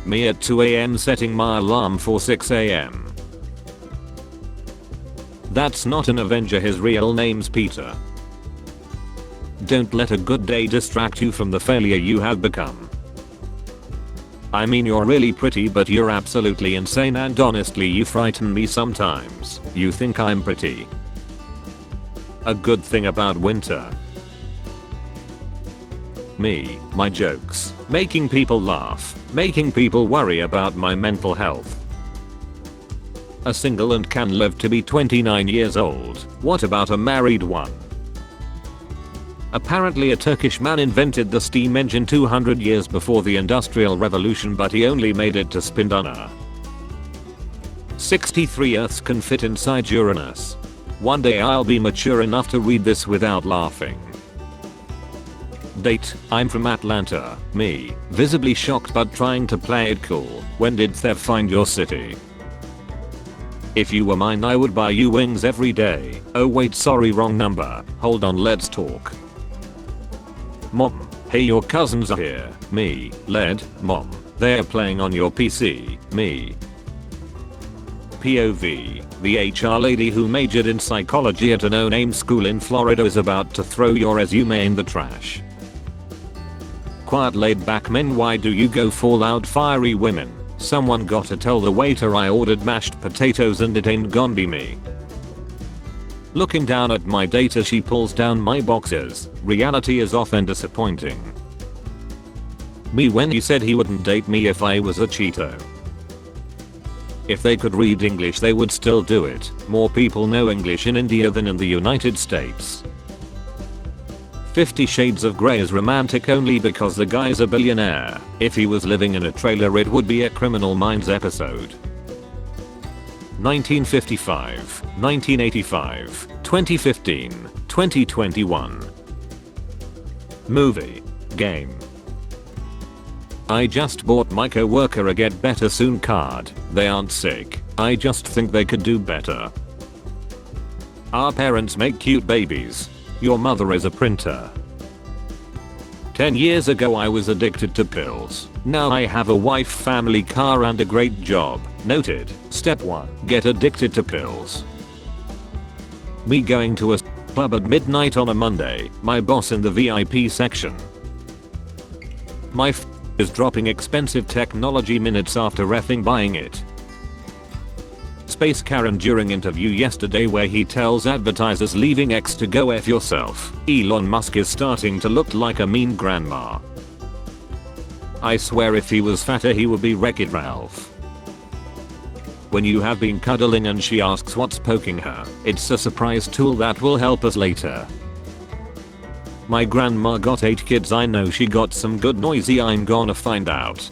Me at 2 AM setting my alarm for 6 AM. That's not an Avenger, his real name's Peter. Don't let a good day distract you from the failure you have become. I mean, you're really pretty, but you're absolutely insane, and honestly you frighten me sometimes. You think I'm pretty. A good thing about winter. Me, my jokes, making people laugh, making people worry about my mental health. A single and can live to be 29 years old. What about a married one? Apparently a Turkish man invented the steam engine 200 years before the Industrial Revolution, but he only made it to Spindana. 63 Earths can fit inside Uranus. One day I'll be mature enough to read this without laughing. Date, I'm from Atlanta. Me, visibly shocked but trying to play it cool. When did theft find your city? If you were mine I would buy you wings every day. Oh wait, sorry, wrong number. Hold on, let's talk. Mom, hey, your cousins are here. Me, led, mom, they're playing on your PC. Me. POV, the HR lady who majored in psychology at a no-name school in Florida is about to throw your resume in the trash. Quiet, laid-back men, why do you go for loud, fiery women? Someone gotta tell the waiter I ordered mashed potatoes and it ain't gonna be me. Looking down at my data, she pulls down my boxes. Reality is often disappointing. Me, when he said he wouldn't date me if I was a Cheeto. If they could read English they would still do it. More people know English in India than in the United States. 50 Shades of Grey is romantic only because the guy's a billionaire. If he was living in a trailer it would be a Criminal Minds episode. 1955, 1985, 2015, 2021. Movie. Game. I just bought my coworker a Get Better Soon card. They aren't sick. I just think they could do better. Our parents make cute babies. Your mother is a printer. 10 years ago I was addicted to pills. Now I have a wife, family, car and a great job. Noted. Step 1. Get addicted to pills. Me going to a club at midnight on a Monday. My boss in the VIP section. My is dropping expensive technology minutes after effing buying it. Space Karen during interview yesterday where he tells advertisers leaving X to go F yourself. Elon Musk is starting to look like a mean grandma. I swear if he was fatter he would be Wreck-It Ralph. When you have been cuddling and she asks what's poking her, it's a surprise tool that will help us later. My grandma got 8 kids, I know she got some good noisy, I'm gonna find out.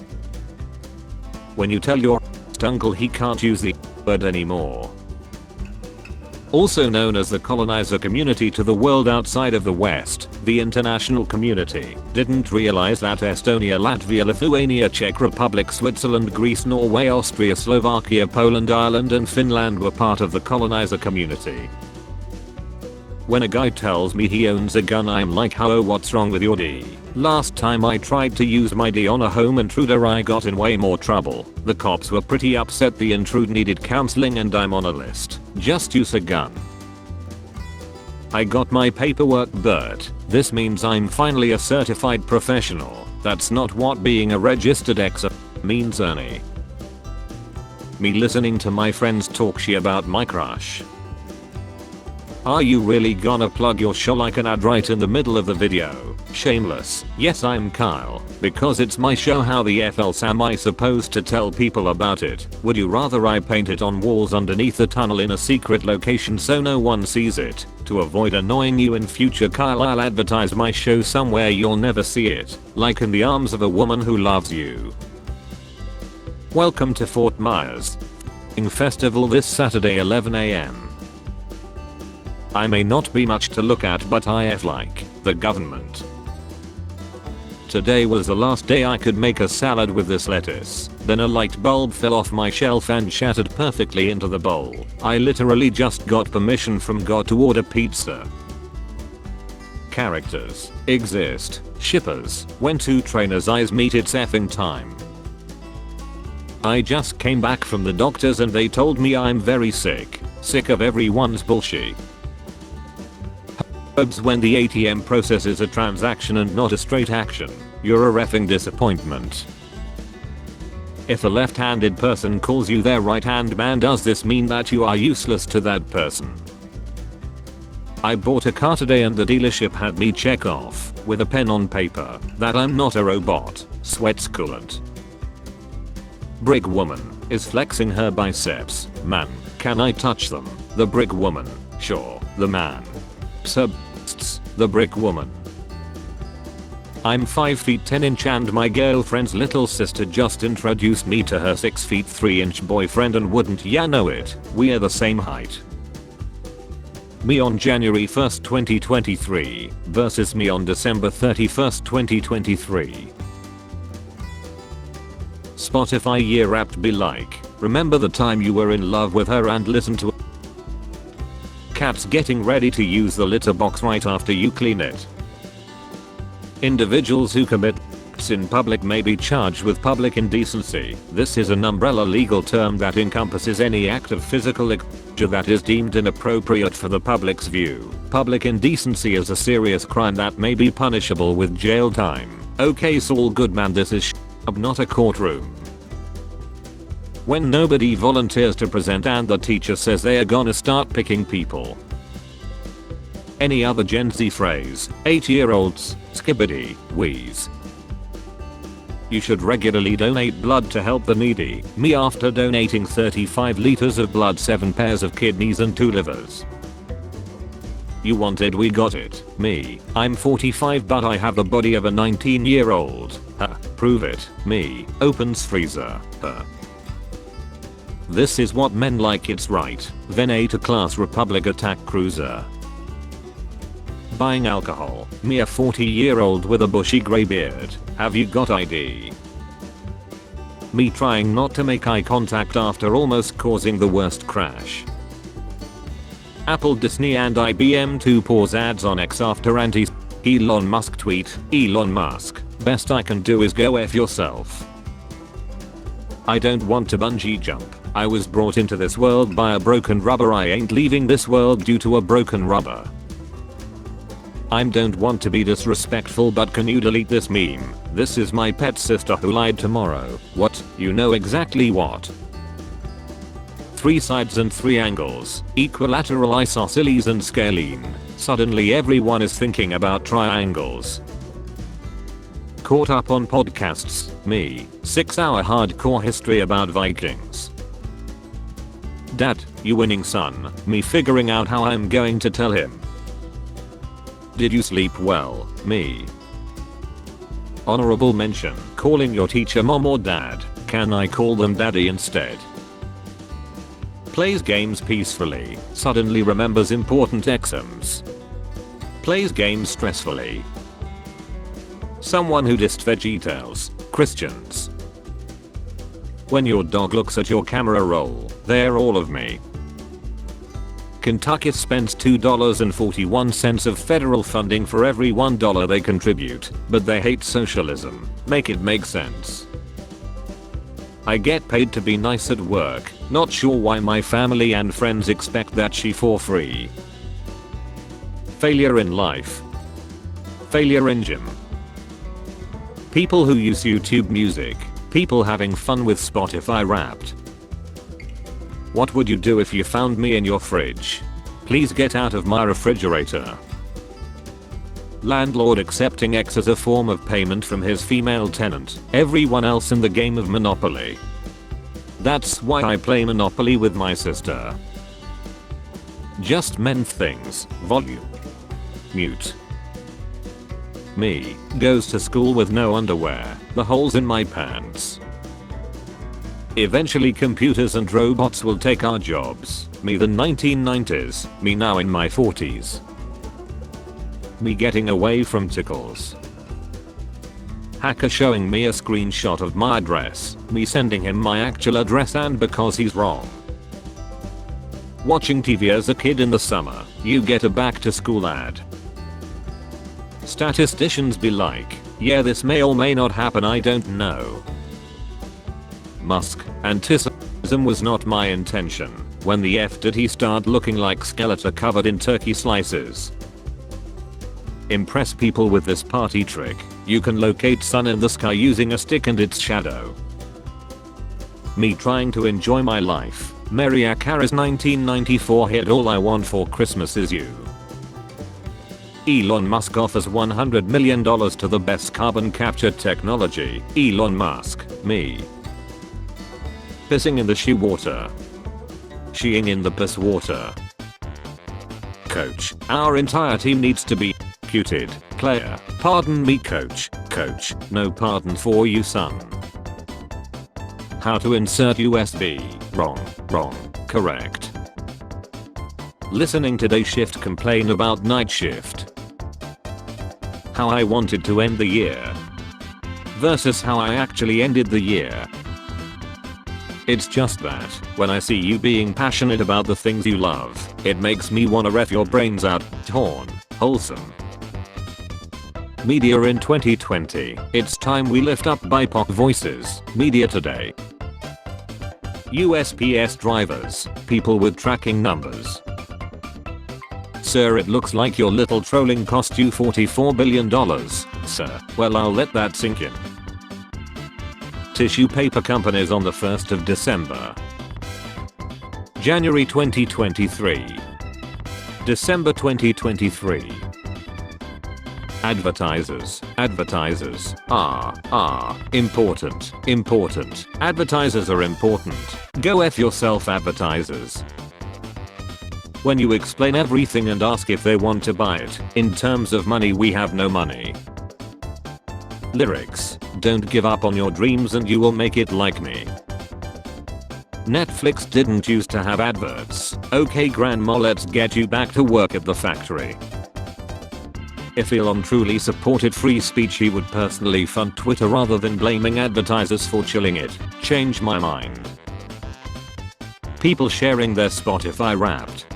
When you tell your uncle he can't use the word anymore. Also known as the colonizer community to the world outside of the West, the international community didn't realize that Estonia, Latvia, Lithuania, Czech Republic, Switzerland, Greece, Norway, Austria, Slovakia, Poland, Ireland and Finland were part of the colonizer community. When a guy tells me he owns a gun I'm like, how, what's wrong with your D? Last time I tried to use my D on a home intruder I got in way more trouble. The cops were pretty upset, the intrude needed counseling and I'm on a list. Just use a gun. I got my paperwork, but this means I'm finally a certified professional. That's not what being a registered ex means, Ernie. Me listening to my friends talk shit about my crush. Are you really gonna plug your show like an ad right in the middle of the video? Shameless. Yes, I'm Kyle. Because it's my show, how the F else am I supposed to tell people about it? Would you rather I paint it on walls underneath the tunnel in a secret location so no one sees it? To avoid annoying you in future, Kyle, I'll advertise my show somewhere you'll never see it. Like in the arms of a woman who loves you. Welcome to Fort Myers Festival this Saturday 11 AM. I may not be much to look at, but I F like the government. Today was the last day I could make a salad with this lettuce. Then a light bulb fell off my shelf and shattered perfectly into the bowl. I literally just got permission from God to order pizza. Characters exist. Shippers. When two trainers' eyes meet it's effing time. I just came back from the doctors and they told me I'm very sick. Sick of everyone's bullshit. When the ATM processes a transaction and not a straight action, you're a reffing disappointment. If a left-handed person calls you their right-hand man, does this mean that you are useless to that person? I bought a car today and the dealership had me check off, with a pen on paper, that I'm not a robot. Sweats coolant. Brick woman is flexing her biceps. Man, can I touch them? The brick woman. Sure. The man. Substs. The brick woman. I'm 5 feet 10 inch and my girlfriend's little sister just introduced me to her 6 feet 3 inch boyfriend, and wouldn't ya know it, we're the same height. Me on January 1st 2023 versus me on December 31st 2023. Spotify year apt be like, remember the time you were in love with her and listen to cats getting ready to use the litter box right after you clean it. Individuals who commit acts in public may be charged with public indecency. This is an umbrella legal term that encompasses any act of physical exposure that is deemed inappropriate for the public's view. Public indecency is a serious crime that may be punishable with jail time. Okay, Saul Goodman, this is not a courtroom. When nobody volunteers to present and the teacher says they are gonna start picking people. Any other Gen Z phrase, 8-year-olds, skibbity, wheeze. You should regularly donate blood to help the needy. Me after donating 35 liters of blood, 7 pairs of kidneys and 2 livers. You want it, we got it. Me, I'm 45 but I have the body of a 19-year-old. Prove it. Me, opens freezer. This is what men like, it's right. Then A to class Republic attack cruiser. Buying alcohol. Me, a 40-year-old with a bushy grey beard. Have you got ID? Me trying not to make eye contact after almost causing the worst crash. Apple, Disney and IBM to pause ads on X after Elon Musk tweet. Elon Musk, best I can do is go F yourself. I don't want to bungee jump. I was brought into this world by a broken rubber. I ain't leaving this world due to a broken rubber. I don't want to be disrespectful, but can you delete this meme? This is my pet sister who lied tomorrow. What? You know exactly what? 3 sides and 3 angles, equilateral, isosceles and scalene. Suddenly everyone is thinking about triangles. Caught up on podcasts. Me, 6-hour hardcore history about Vikings. Dad, you winning son. Me figuring out how I'm going to tell him. Did you sleep well? Me. Honorable mention, calling your teacher mom or dad. Can I call them daddy instead? Plays games peacefully, suddenly remembers important exams. Plays games stressfully. Someone who dissed VeggieTales, Christians. When your dog looks at your camera roll, they're all of me. Kentucky spends $2.41 of federal funding for every $1 they contribute, but they hate socialism. Make it make sense. I get paid to be nice at work, not sure why my family and friends expect that shit for free. Failure in life. Failure in gym. People who use YouTube Music. People having fun with Spotify Wrapped. What would you do if you found me in your fridge? Please get out of my refrigerator. Landlord accepting X as a form of payment from his female tenant. Everyone else in the game of Monopoly. That's why I play Monopoly with my sister. Just men things. Volume. Mute. Me, goes to school with no underwear. The holes in my pants. Eventually computers and robots will take our jobs. Me, the 1990s. Me now in my 40s. Me getting away from tickles. Hacker showing me a screenshot of my address. Me sending him my actual address, and because he's wrong. Watching TV as a kid in the summer. You get a back to school ad. Statisticians be like, yeah, this may or may not happen, I don't know. Musk, anticism was not my intention. When the F did he start looking like Skeletor covered in turkey slices? Impress people with this party trick. You can locate sun in the sky using a stick and its shadow. Me trying to enjoy my life. Mariah Carey's 1994 hit All I Want for Christmas Is You. Elon Musk offers $100 million to the best carbon capture technology. Elon Musk, me. Pissing in the shoe water. Sheing in the piss water. Coach, our entire team needs to be executed. Player, pardon me coach. Coach, no pardon for you son. How to insert USB. Wrong, correct. Listening to day shift complain about night shift. How I wanted to end the year versus how I actually ended the year. It's just that, when I see you being passionate about the things you love, it makes me wanna ref your brains out. Torn, wholesome. Media in 2020, it's time we lift up BIPOC voices. Media today. USPS drivers, people with tracking numbers. Sir, it looks like your little trolling cost you $44 billion, sir. Well, I'll let that sink in. Tissue paper companies on the 1st of December. January 2023. December 2023. Advertisers are important. Advertisers are important. Go F yourself, advertisers. When you explain everything and ask if they want to buy it, in terms of money we have no money. Lyrics, don't give up on your dreams and you will make it like me. Netflix didn't used to have adverts. Okay grandma, let's get you back to work at the factory. If Elon truly supported free speech he would personally fund Twitter rather than blaming advertisers for chilling it. Change my mind. People sharing their Spotify Wrapped.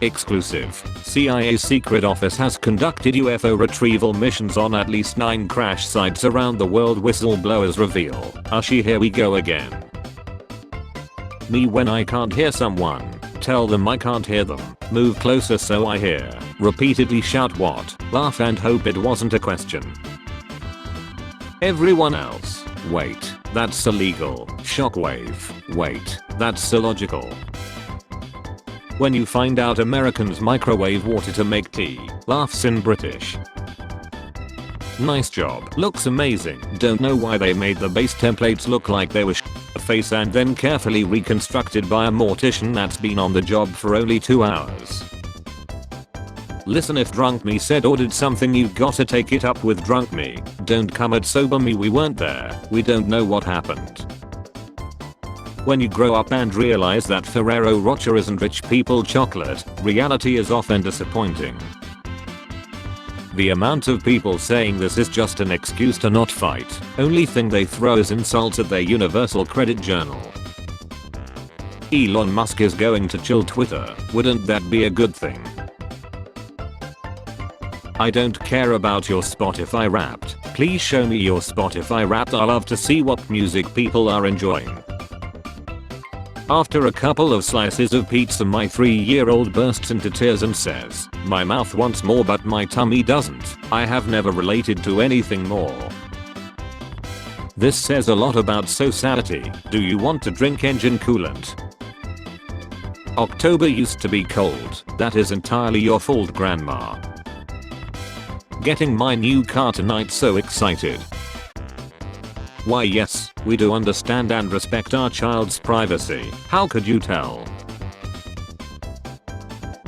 Exclusive. CIA's secret office has conducted UFO retrieval missions on at least 9 crash sites around the world, whistleblowers reveal. Ushi, here we go again. Me when I can't hear someone, tell them I can't hear them. Move closer so I hear. Repeatedly shout what? Laugh and hope it wasn't a question. Everyone else. Wait, that's illegal. Shockwave. Wait, that's illogical. When you find out Americans microwave water to make tea, laughs in British. Nice job. Looks amazing. Don't know why they made the base templates look like they were face and then carefully reconstructed by a mortician that's been on the job for only 2 hours. Listen, if drunk me said or did something you gotta take it up with drunk me. Don't come at sober me, we weren't there. We don't know what happened. When you grow up and realize that Ferrero Rocher isn't rich people chocolate, reality is often disappointing. The amount of people saying this is just an excuse to not fight, only thing they throw is insults at their Universal Credit Journal. Elon Musk is going to chill Twitter, wouldn't that be a good thing? I don't care about your Spotify Wrapped, please show me your Spotify Wrapped, I love to see what music people are enjoying. After a couple of slices of pizza my 3-year-old bursts into tears and says, my mouth wants more but my tummy doesn't. I have never related to anything more. This says a lot about society. Do you want to drink engine coolant? October used to be cold. That is entirely your fault, grandma. Getting my new car tonight, so excited. Why yes, we do understand and respect our child's privacy. How could you tell?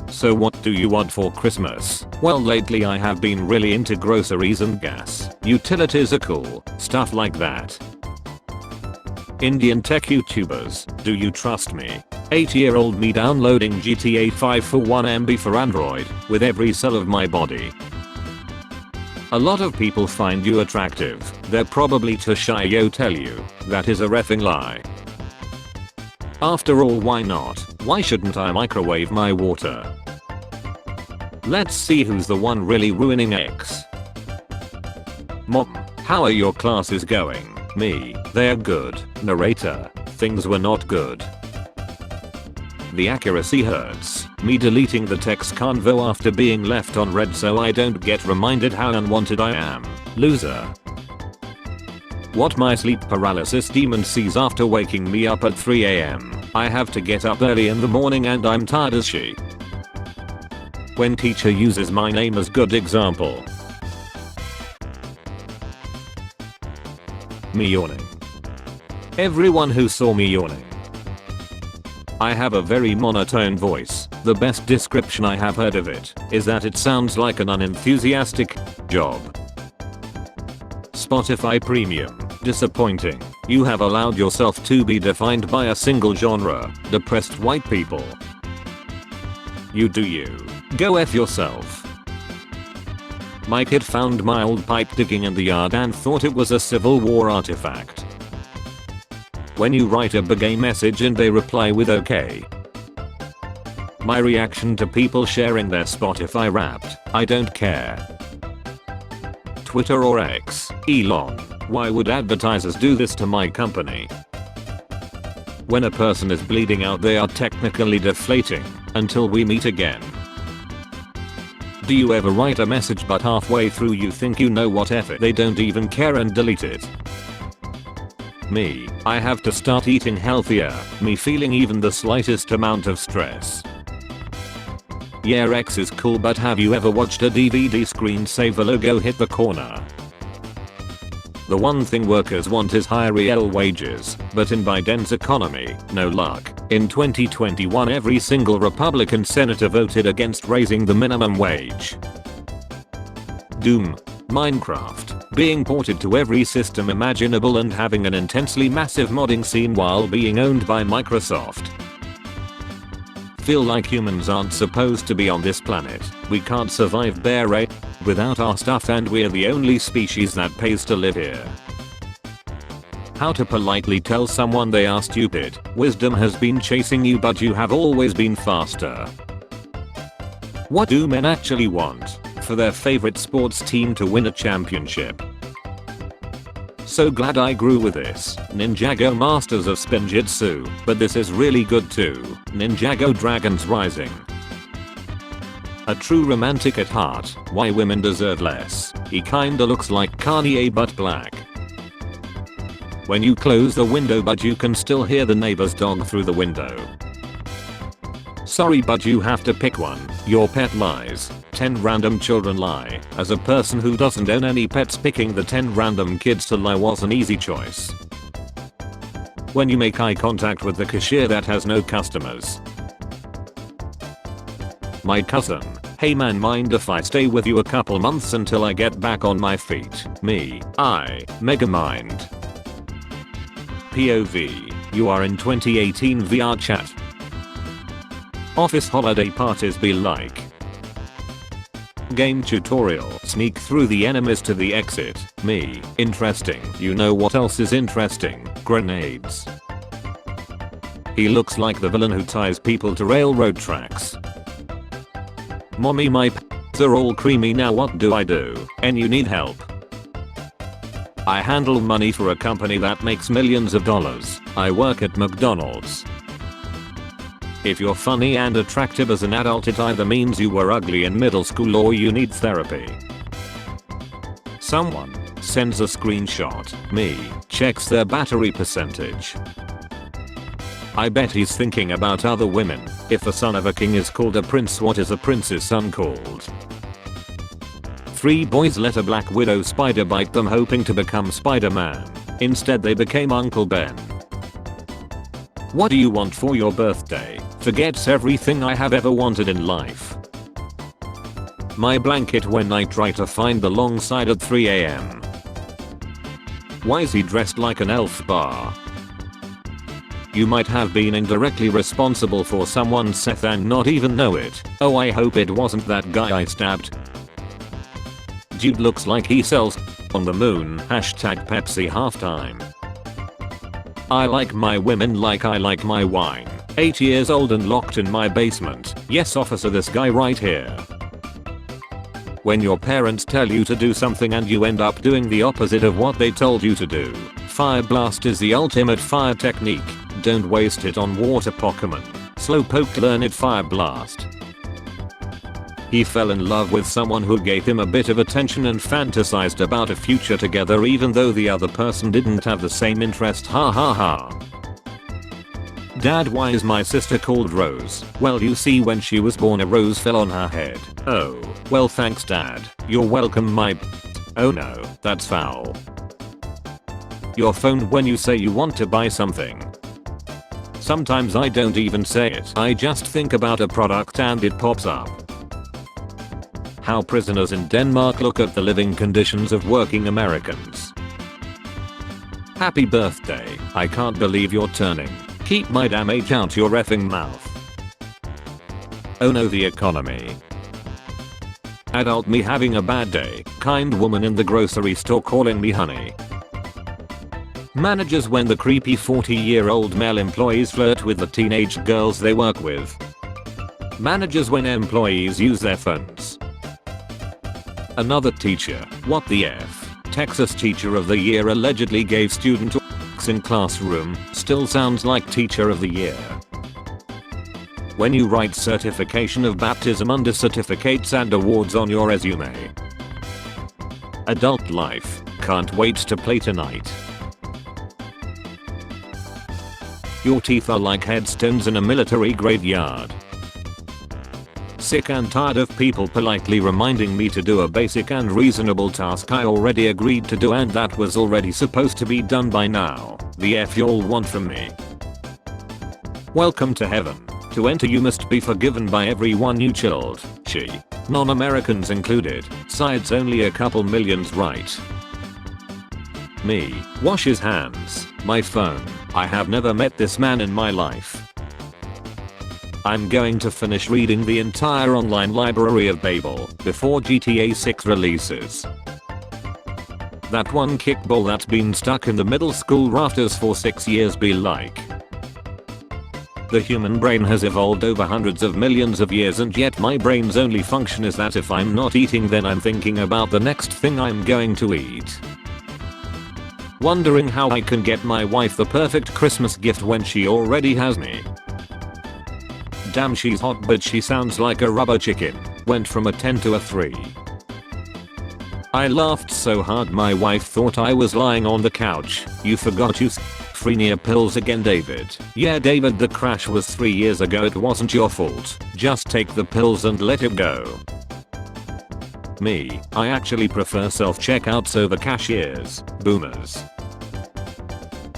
So what do you want for Christmas? Well, lately I have been really into groceries and gas. Utilities are cool, stuff like that. Indian tech YouTubers, do you trust me? 8-year-old me downloading GTA 5 for 1 MB for Android, with every cell of my body. A lot of people find you attractive. They're probably too shy to tell you. That is a reffing lie. After all, why not? Why shouldn't I microwave my water? Let's see who's the one really ruining X. Mom, how are your classes going? Me, they're good. Narrator, things were not good. The accuracy hurts. Me deleting the text convo after being left on red so I don't get reminded how unwanted I am. Loser. What my sleep paralysis demon sees after waking me up at 3 AM. I have to get up early in the morning and I'm tired as she. When teacher uses my name as good example. Me yawning. Everyone who saw me yawning. I have a very monotone voice. The best description I have heard of it is that it sounds like an unenthusiastic job. Spotify Premium. Disappointing. You have allowed yourself to be defined by a single genre. Depressed white people. You do you. Go F yourself. My kid found my old pipe digging in the yard and thought it was a Civil War artifact. When you write a gay message and they reply with okay. My reaction to people sharing their Spotify Wrapped, I don't care. Twitter or X, Elon, why would advertisers do this to my company? When a person is bleeding out they are technically deflating, until we meet again. Do you ever write a message but halfway through you think you know what F it they don't even care and delete it? Me, I have to start eating healthier, me feeling even the slightest amount of stress. Yeah, X is cool, but have you ever watched a DVD screensaver logo hit the corner? The one thing workers want is higher real wages, but in Biden's economy, no luck. In 2021 every single Republican senator voted against raising the minimum wage. Doom. Minecraft. Being ported to every system imaginable and having an intensely massive modding scene while being owned by Microsoft. Feel like humans aren't supposed to be on this planet. We can't survive bare race without our stuff and we're the only species that pays to live here. How to politely tell someone they are stupid. Wisdom has been chasing you but you have always been faster. What do men actually want? For their favorite sports team to win a championship. So glad I grew with this. Ninjago Masters of Spinjitzu, but this is really good too. Ninjago Dragons Rising. A true romantic at heart. Why women deserve less. He kinda looks like Kanye but black. When you close the window but you can still hear the neighbor's dog through the window. Sorry but you have to pick one. Your pet lies. 10 random children lie. As a person who doesn't own any pets, picking the 10 random kids to lie was an easy choice. When you make eye contact with the cashier that has no customers. My cousin. Hey man, mind if I stay with you a couple months until I get back on my feet? Me. I. Mega mind. POV. You are in 2018 VR chat. Office holiday parties be like. Game tutorial. Sneak through the enemies to the exit. Me. Interesting. You know what else is interesting? Grenades. He looks like the villain who ties people to railroad tracks. Mommy, my p***s are all creamy now, what do I do? And you need help. I handle money for a company that makes millions of dollars. I work at McDonald's. If you're funny and attractive as an adult, it either means you were ugly in middle school or you need therapy. Someone sends a screenshot. Me. Checks their battery percentage. I bet he's thinking about other women. If the son of a king is called a prince, what is a prince's son called? 3 boys let a black widow spider bite them hoping to become Spider-Man. Instead they became Uncle Ben. What do you want for your birthday? Forgets everything I have ever wanted in life. My blanket when I try to find the long side at 3 AM. Why is he dressed like an elf bar? You might have been indirectly responsible for someone's death and not even know it. Oh, I hope it wasn't that guy I stabbed. Dude looks like he sells on the moon. Hashtag Pepsi halftime. I like my women like I like my wine. 8 years old and locked in my basement. Yes officer, this guy right here. When your parents tell you to do something and you end up doing the opposite of what they told you to do. Fire Blast is the ultimate fire technique. Don't waste it on water Pokemon. Slowpoke learn it Fire Blast. He fell in love with someone who gave him a bit of attention and fantasized about a future together even though the other person didn't have the same interest. Ha ha ha. Dad, why is my sister called Rose? Well, you see, when she was born a rose fell on her head. Oh, well thanks Dad. You're welcome my Oh no, that's foul. Your phone when you say you want to buy something. Sometimes I don't even say it. I just think about a product and it pops up. How prisoners in Denmark look at the living conditions of working Americans. Happy birthday. I can't believe you're turning. Keep my damn age out your effing mouth. Oh no, the economy. Adult me having a bad day. Kind woman in the grocery store calling me honey. Managers when the creepy 40-year-old male employees flirt with the teenage girls they work with. Managers when employees use their phones. Another teacher. What the F? Texas Teacher of the Year allegedly gave student in classroom. Still sounds like Teacher of the Year. When you write certification of baptism under certificates and awards on your resume. Adult life. Can't wait to play tonight. Your teeth are like headstones in a military graveyard. Sick and tired of people politely reminding me to do a basic and reasonable task I already agreed to do and that was already supposed to be done by now. The F y'all want from me? Welcome to heaven. To enter you must be forgiven by everyone you killed. She. Non-Americans included. Sides only a couple millions right. Me. Wash his hands. My phone. I have never met this man in my life. I'm going to finish reading the entire online library of Babel before GTA 6 releases. That one kickball that's been stuck in the middle school rafters for 6 years be like. The human brain has evolved over hundreds of millions of years and yet my brain's only function is that if I'm not eating then I'm thinking about the next thing I'm going to eat. Wondering how I can get my wife the perfect Christmas gift when she already has me. Damn, she's hot but she sounds like a rubber chicken. Went from a 10 to a 3. I laughed so hard my wife thought I was lying on the couch. You forgot you schizophrenia pills again, David. Yeah David, the crash was 3 years ago, it wasn't your fault. Just take the pills and let it go. Me. I actually prefer self-checkouts over cashiers. Boomers.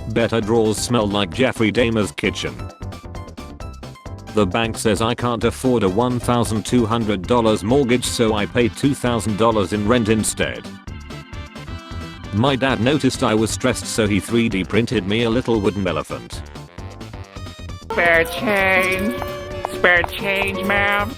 Better drawers smell like Jeffrey Dahmer's kitchen. The bank says I can't afford a $1,200 mortgage so I pay $2,000 in rent instead. My dad noticed I was stressed so he 3D printed me a little wooden elephant. Spare change. Spare change, ma'am.